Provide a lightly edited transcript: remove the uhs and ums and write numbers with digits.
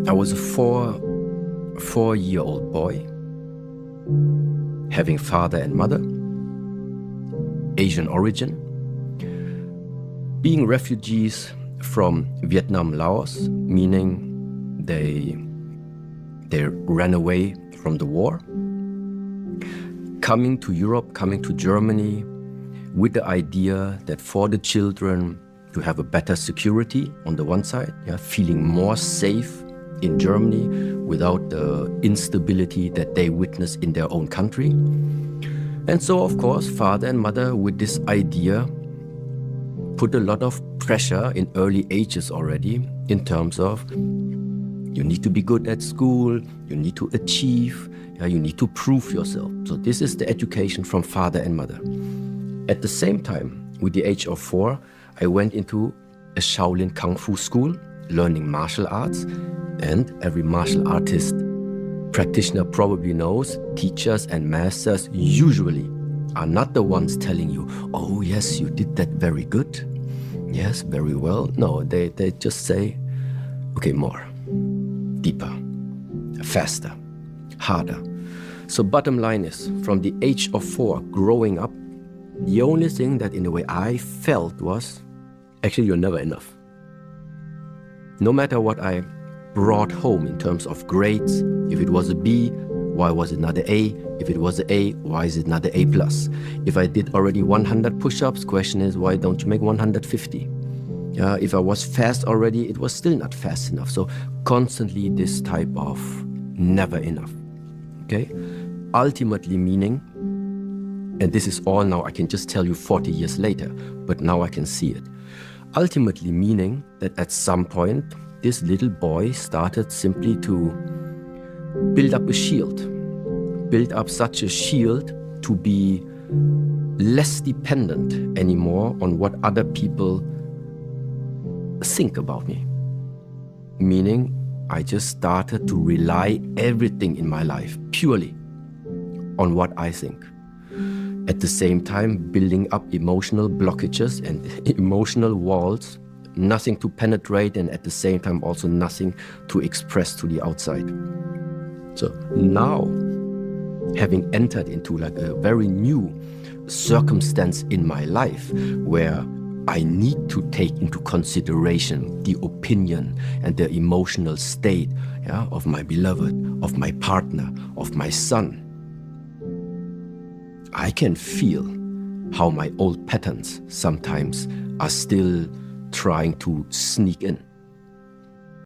I was a four-year-old boy, having father and mother, Asian origin, being refugees from Vietnam, Laos, meaning they ran away from the war, coming to Europe, coming to Germany, with the idea that for the children to have a better security on the one side, feeling more safe in Germany without the instability that they witness in their own country. And so, of course, father and mother with this idea put a lot of pressure in early ages already in terms of you need to be good at school, you need to achieve, you need to prove yourself. So this is the education from father and mother. At the same time, with the age of 4, I went into a Shaolin Kung Fu school, learning martial arts, and every martial artist practitioner probably knows teachers and masters usually are not the ones telling you, oh yes, you did that very good. Yes, very well. No, they just say, okay, more, deeper, faster, harder. So bottom line is, from the age of 4, growing up, the only thing that in a way I felt was, actually you're never enough. No matter what I brought home in terms of grades, if it was a B, why was it not an A? If it was an A, why is it not an A+? If I did already 100 push-ups, question is, why don't you make 150? If I was fast already, it was still not fast enough. So constantly this type of never enough, okay? Ultimately meaning, and this is all now I can just tell you 40 years later, but now I can see it. Ultimately meaning that at some point, this little boy started simply to build up a shield, build up such a shield to be less dependent anymore on what other people think about me. Meaning, I just started to rely everything in my life purely on what I think. At the same time, building up emotional blockages and emotional walls, nothing to penetrate, and at the same time also nothing to express to the outside. So now, having entered into like a very new circumstance in my life where I need to take into consideration the opinion and the emotional state of my beloved, of my partner, of my son, I can feel how my old patterns sometimes are still trying to sneak in.